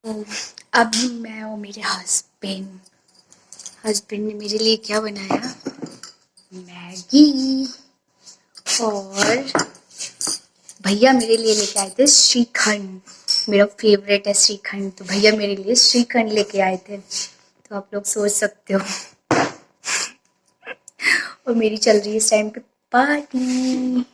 तो अभी मैं और मेरे हस्बैंड ने मेरे लिए क्या बनाया, मैगी। और भैया मेरे लिए लेके आए थे श्रीखंड। मेरा फेवरेट है श्रीखंड, तो भैया मेरे लिए श्रीखंड लेके आए थे। तो आप लोग सोच सकते हो। और मेरी चल रही है इस टाइम पे पार्टी।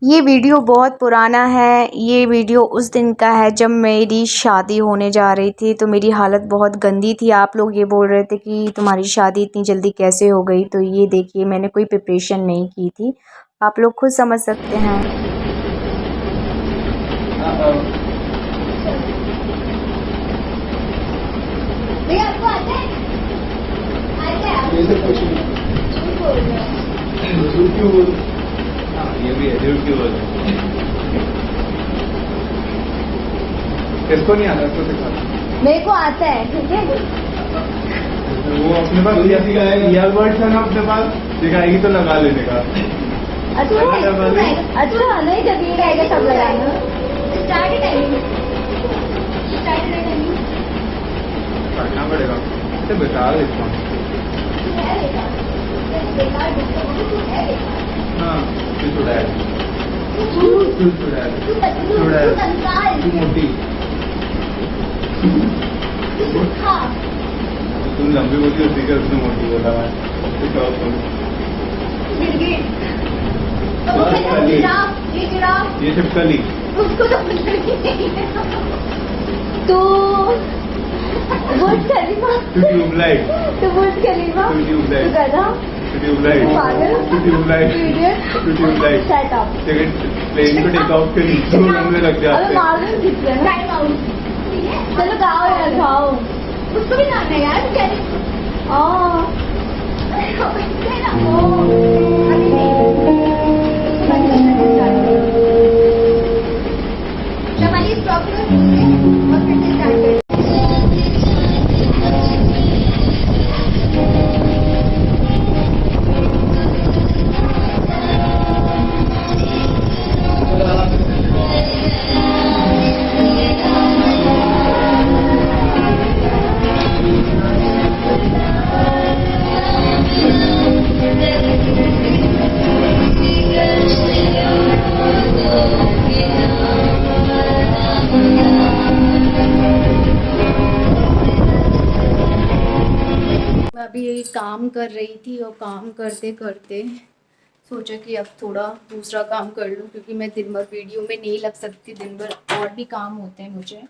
ये वीडियो बहुत पुराना है। ये वीडियो उस दिन का है जब मेरी शादी होने जा रही थी। तो मेरी हालत बहुत गंदी थी। आप लोग ये बोल रहे थे कि तुम्हारी शादी इतनी जल्दी कैसे हो गई। तो ये देखिए, मैंने कोई प्रिपरेशन नहीं की थी। आप लोग खुद समझ सकते हैं। आपको आता है? आता है? ये तो कुछ नहीं। झूठ बोल रहे हो। झूठ क्यों बोल? हाँ, ये भी है, झूठ क्यों बोल? किसको नहीं आता? उसको सिखा। मेरे को आता है, ठीक है? वो अपने पास ईयरबड्स है ना, अपने पास दिखाएगी तो लगा लेने का। अच्छा नहीं, जब ये रहेगा सब लगाएंगे। स्टार्ट टाइमिंग करना पड़ेगा। तो बता देता हूँ। हाँ, तू छुड़ा है। तू छुड़ा है। तू मोटी। तुम लंबी होती होती है, उसने मोटी बोला है। ये छिपकली। उसको तो बुर्ज खलीफा। तू ट्यूबलाइट। तू बुर्ज खलीफा। तू ट्यूबलाइट। तू गधा। तू ट्यूबलाइट। तू पागल। तू ट्यूबलाइट। तू इडियट। तू ट्यूबलाइट। Shut up. प्लेन को टेक ऑफ करी तो रनवे लग जाते हैं। अबे मालूम कितना है? Time out. ठीक है, चलो गाओ यार, गाओ। उसको भी गाना है यार, क्या है? शमाली स्टॉप कर और फिर से स्टार्ट कर। मैं अभी यही काम कर रही थी और काम करते करते सोचा कि अब थोड़ा दूसरा काम कर लूँ, क्योंकि मैं दिन भर वीडियो में नहीं लग सकती। दिन भर और भी काम होते हैं मुझे।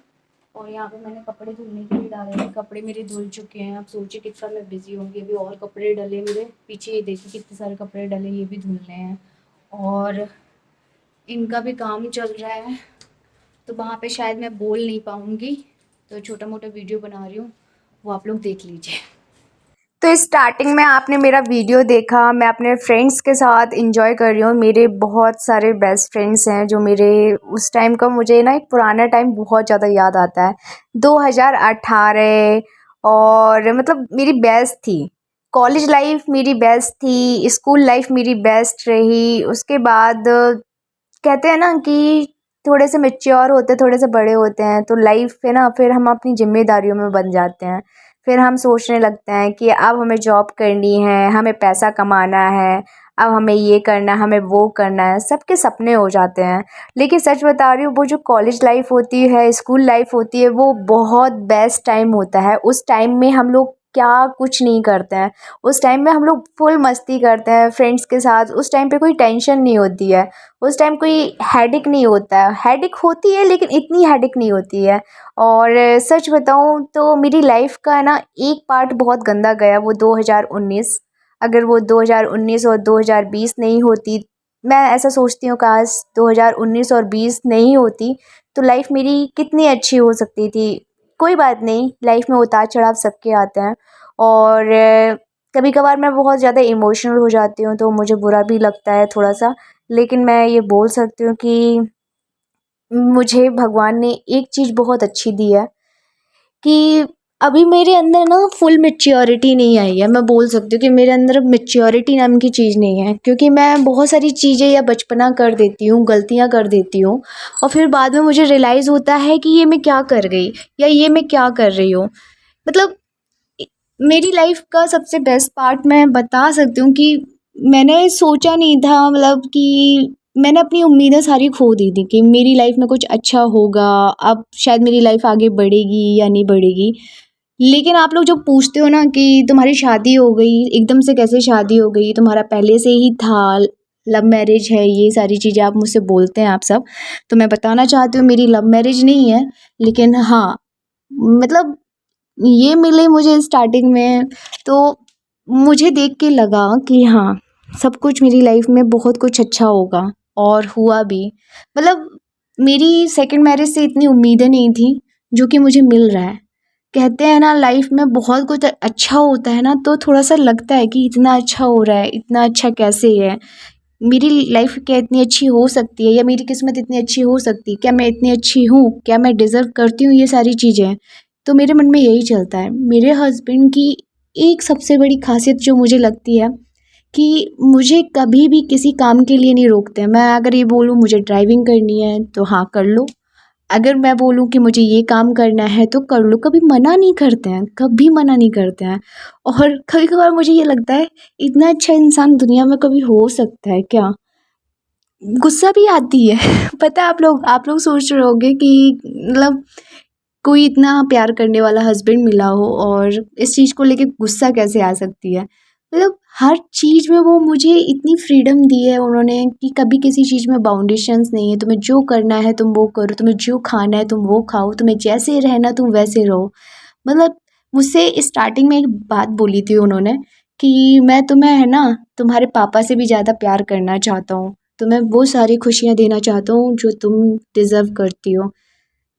और यहाँ पे मैंने कपड़े धुलने के लिए डाले थे। कपड़े मेरे धुल चुके हैं। अब सोचिए कितना मैं बिज़ी होंगी। अभी और कपड़े डले मेरे पीछे, ये देखिए कितने सारे कपड़े डले, ये भी धुलने हैं। और इनका भी काम चल रहा है, तो वहाँ पे शायद मैं बोल नहीं पाऊँगी। तो छोटा मोटा वीडियो बना रही हूँ, वो आप लोग देख लीजिए। तो स्टार्टिंग में आपने मेरा वीडियो देखा, मैं अपने फ्रेंड्स के साथ एंजॉय कर रही हूँ। मेरे बहुत सारे बेस्ट फ्रेंड्स हैं जो मेरे उस टाइम का, मुझे ना एक पुराना टाइम बहुत ज़्यादा याद आता है। 2018। और मतलब मेरी बेस्ट थी। कॉलेज लाइफ मेरी बेस्ट थी, स्कूल लाइफ मेरी बेस्ट रही। उसके बाद कहते हैं ना कि थोड़े से मैच्योर होते, थोड़े से बड़े होते हैं तो लाइफ है ना, फिर हम अपनी जिम्मेदारियों में बन जाते हैं। फिर हम सोचने लगते हैं कि अब हमें जॉब करनी है, हमें पैसा कमाना है, अब हमें ये करना है, हमें वो करना है। सबके सपने हो जाते हैं। लेकिन सच बता रही हूँ, वो जो कॉलेज लाइफ होती है, स्कूल लाइफ होती है, वो बहुत बेस्ट टाइम होता है। उस टाइम में हम लोग क्या कुछ नहीं करते हैं। उस टाइम में हम लोग फुल मस्ती करते हैं फ्रेंड्स के साथ। उस टाइम पे कोई टेंशन नहीं होती है। उस टाइम कोई हेडेक नहीं होता है। हेडेक होती है लेकिन इतनी हेडेक नहीं होती है। और सच बताऊँ तो मेरी लाइफ का ना एक पार्ट बहुत गंदा गया, वो 2019। अगर वो 2019 और 2020 नहीं होती, मैं ऐसा सोचती हूँ काश 2019 और 20 नहीं होती तो लाइफ मेरी कितनी अच्छी हो सकती थी। कोई बात नहीं, लाइफ में उतार चढ़ाव सबके आते हैं। और कभी कभार मैं बहुत ज़्यादा इमोशनल हो जाती हूँ तो मुझे बुरा भी लगता है थोड़ा सा। लेकिन मैं ये बोल सकती हूँ कि मुझे भगवान ने एक चीज़ बहुत अच्छी दी है कि अभी मेरे अंदर ना फुल मैच्योरिटी नहीं आई है। मैं बोल सकती हूँ कि मेरे अंदर मैच्योरिटी नाम की चीज़ नहीं है, क्योंकि मैं बहुत सारी चीज़ें या बचपना कर देती हूँ, गलतियाँ कर देती हूँ, और फिर बाद में मुझे रियलाइज़ होता है कि ये मैं क्या कर गई या ये मैं क्या कर रही हूँ। मतलब मेरी लाइफ का सबसे बेस्ट पार्ट मैं बता सकती हूँ कि मैंने सोचा नहीं था, मतलब कि मैंने अपनी उम्मीदें सारी खो दी थी कि मेरी लाइफ में कुछ अच्छा होगा, अब शायद मेरी लाइफ आगे बढ़ेगी या नहीं बढ़ेगी। लेकिन आप लोग जब पूछते हो ना कि तुम्हारी शादी हो गई, एकदम से कैसे शादी हो गई, तुम्हारा पहले से ही था, लव मैरिज है, ये सारी चीज़ें आप मुझसे बोलते हैं आप सब, तो मैं बताना चाहती हूँ मेरी लव मैरिज नहीं है। लेकिन हाँ, मतलब ये मिले मुझे स्टार्टिंग में, तो मुझे देख के लगा कि हाँ, सब कुछ मेरी लाइफ में बहुत कुछ अच्छा होगा, और हुआ भी। मतलब मेरी सेकंड मैरिज से इतनी उम्मीदें नहीं थी जो कि मुझे मिल रहा है। कहते हैं ना, लाइफ में बहुत कुछ अच्छा होता है ना, तो थोड़ा सा लगता है कि इतना अच्छा हो रहा है, इतना अच्छा कैसे है, मेरी लाइफ क्या इतनी अच्छी हो सकती है, या मेरी किस्मत इतनी अच्छी हो सकती है, क्या मैं इतनी अच्छी हूँ, क्या मैं डिज़र्व करती हूँ ये सारी चीज़ें। तो मेरे मन में यही चलता है। मेरे हस्बैंड की एक सबसे बड़ी खासियत जो मुझे लगती है कि मुझे कभी भी किसी काम के लिए नहीं रोकते हैं। मैं अगर ये बोलूँ मुझे ड्राइविंग करनी है तो हाँ कर लो, अगर मैं बोलूँ कि मुझे ये काम करना है तो कर लो, कभी मना नहीं करते हैं, कभी मना नहीं करते हैं। और कभी कभार मुझे ये लगता है, इतना अच्छा इंसान दुनिया में कभी हो सकता है क्या। गुस्सा भी आती है पता है, आप लोग सोच रहे होंगे कि मतलब कोई इतना प्यार करने वाला हस्बैंड मिला हो और इस चीज़ को लेके गुस्सा कैसे आ सकती है। मतलब हर चीज़ में वो मुझे इतनी फ्रीडम दी है उन्होंने कि कभी किसी चीज़ में बाउंडेशंस नहीं है। तुम्हें जो करना है तुम वो करो, तुम्हें जो खाना है तुम वो खाओ, तुम्हें जैसे रहना तुम वैसे रहो। मतलब मुझसे स्टार्टिंग में एक बात बोली थी उन्होंने कि मैं तुम्हें है ना, तुम्हारे पापा से भी ज़्यादा प्यार करना चाहता हूँ, तुम्हें वो सारी खुशियाँ देना चाहता हूँ जो तुम डिज़र्व करती हो।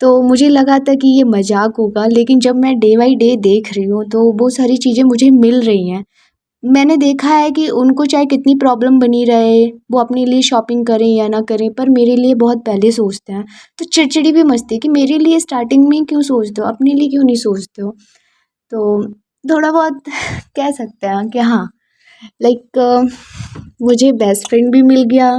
तो मुझे लगा था कि ये मजाक होगा, लेकिन जब मैं डे बाई डे देख रही हूँ तो वो सारी चीज़ें मुझे मिल रही हैं। मैंने देखा है कि उनको चाहे कितनी प्रॉब्लम बनी रहे, वो अपने लिए शॉपिंग करें या ना करें, पर मेरे लिए बहुत पहले सोचते हैं। तो चिड़चिड़ी भी मचती है कि मेरे लिए स्टार्टिंग में क्यों सोचते हो, अपने लिए क्यों नहीं सोचते हो। तो थोड़ा बहुत कह सकते हैं कि हाँ, लाइक मुझे बेस्ट फ्रेंड भी मिल गया,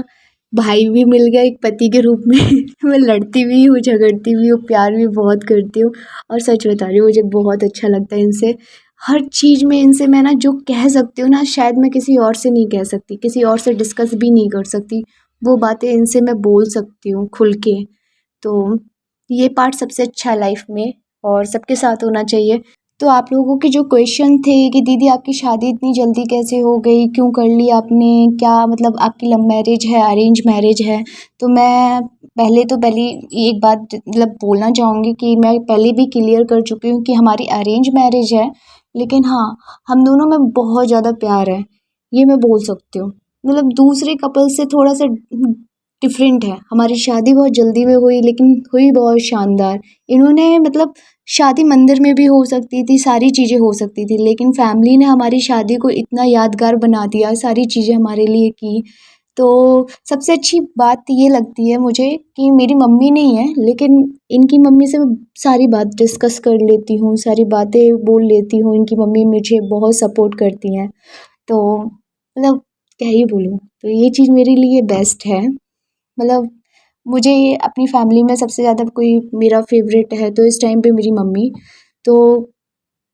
भाई भी मिल गया एक पति के रूप में मैं लड़ती भी हूँ, झगड़ती भी हूँ, प्यार भी बहुत करती हूँ। और सच बता रही हूँ, मुझे बहुत अच्छा लगता है इनसे, हर चीज़ में इनसे मैं ना जो कह सकती हूँ ना, शायद मैं किसी और से नहीं कह सकती, किसी और से डिस्कस भी नहीं कर सकती। वो बातें इनसे मैं बोल सकती हूँ खुल के। तो ये पार्ट सबसे अच्छा है लाइफ में, और सबके साथ होना चाहिए। तो आप लोगों के जो क्वेश्चन थे कि दीदी आपकी शादी इतनी जल्दी कैसे हो गई, क्यों कर ली आपने, क्या मतलब आपकी लव मैरिज है अरेंज मैरिज है, तो मैं पहली एक बात मतलब बोलना चाहूँगी कि मैं पहले भी क्लियर कर चुकी हूँ कि हमारी अरेंज मैरिज है। लेकिन हाँ, हम दोनों में बहुत ज़्यादा प्यार है, ये मैं बोल सकती हूँ। मतलब दूसरे कपल से थोड़ा सा डिफरेंट है। हमारी शादी बहुत जल्दी में हुई, लेकिन हुई बहुत शानदार। इन्होंने मतलब शादी मंदिर में भी हो सकती थी, सारी चीज़ें हो सकती थी, लेकिन फैमिली ने हमारी शादी को इतना यादगार बना दिया, सारी चीज़ें हमारे लिए की। तो सबसे अच्छी बात ये लगती है मुझे कि मेरी मम्मी नहीं है, लेकिन इनकी मम्मी से मैं सारी बात डिस्कस कर लेती हूँ, सारी बातें बोल लेती हूँ। इनकी मम्मी मुझे बहुत सपोर्ट करती हैं। तो मतलब क्या ही बोलूँ, तो ये चीज़ मेरे लिए बेस्ट है। मतलब मुझे अपनी फैमिली में सबसे ज़्यादा कोई मेरा फेवरेट है तो इस टाइम पे मेरी मम्मी। तो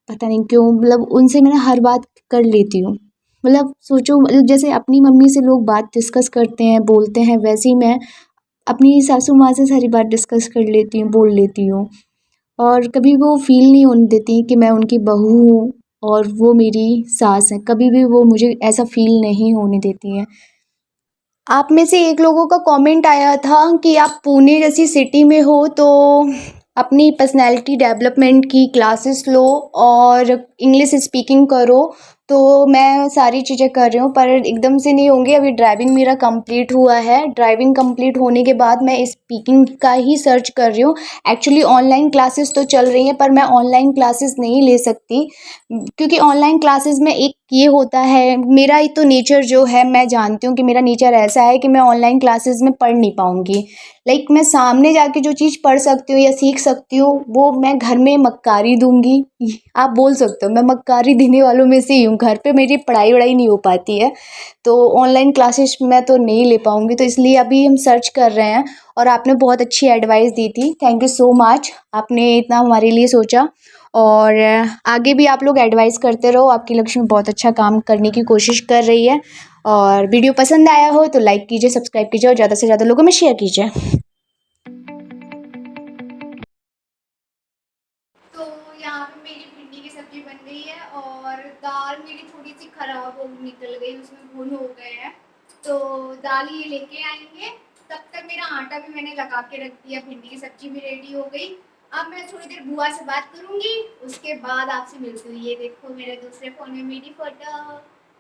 पता नहीं क्यों, मतलब उनसे मैं ना हर बात कर लेती हूँ। मतलब सोचो, मतलब जैसे अपनी मम्मी से लोग बात डिस्कस करते हैं, बोलते हैं, वैसे ही मैं अपनी सासू माँ से सारी बात डिस्कस कर लेती हूँ, बोल लेती हूँ। और कभी वो फ़ील नहीं होने देती कि मैं उनकी बहू हूँ और वो मेरी सास है, कभी भी वो मुझे ऐसा फ़ील नहीं होने देती हैं। आप में से एक लोगों का कमेंट आया था कि आप पुणे जैसी सिटी में हो तो अपनी पर्सनैलिटी डेवलपमेंट की क्लासेस लो और इंग्लिश स्पीकिंग करो, तो मैं सारी चीज़ें कर रही हूँ, पर एकदम से नहीं होंगी। अभी ड्राइविंग मेरा कंप्लीट हुआ है, ड्राइविंग कंप्लीट होने के बाद मैं स्पीकिंग का ही सर्च कर रही हूँ। एक्चुअली ऑनलाइन क्लासेस तो चल रही हैं, पर मैं ऑनलाइन क्लासेस नहीं ले सकती, क्योंकि ऑनलाइन क्लासेस में एक ये होता है, मेरा ही तो नेचर जो है, मैं जानती हूँ कि मेरा नेचर ऐसा है कि मैं ऑनलाइन क्लासेस में पढ़ नहीं पाऊँगी। लाइक मैं सामने जाके जो चीज़ पढ़ सकती हूँ या सीख सकती हूँ, वो मैं घर में मक्कारी दूंगी। आप बोल सकते हो मैं मक्कारी देने वालों में से ही हूँ। घर पे मेरी पढ़ाई वढ़ाई नहीं हो पाती है, तो ऑनलाइन क्लासेस मैं तो नहीं ले पाऊँगी। तो इसलिए अभी हम सर्च कर रहे हैं, और आपने बहुत अच्छी एडवाइस दी थी, थैंक यू सो मच, आपने इतना हमारे लिए सोचा। और आगे भी आप लोग एडवाइस करते रहो, आपकी लक्ष्मी बहुत अच्छा काम करने की कोशिश कर रही है। और वीडियो पसंद आया हो तो लाइक कीजिए, सब्सक्राइब कीजिए, और ज़्यादा से ज़्यादा लोगों में शेयर कीजिए। तो यहाँ पे मेरी भिंडी की सब्जी बन गई है, और दाल मेरी थोड़ी सी खराब हो निकल गई, उसमें घुन हो गए हैं, तो दाल ये लेके आएंगे। तब तक मेरा आटा भी मैंने लगा के रख दिया, भिंडी की सब्जी भी रेडी हो गई। अब मैं थोड़ी देर बुआ से बात करूंगी, उसके बाद आपसे मिलती हूँ। ये देखो मेरे दूसरे फोन में मेरी फोटो,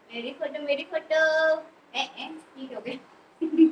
मेरी फोटो, मेरी फोटो। ठीक हो गई।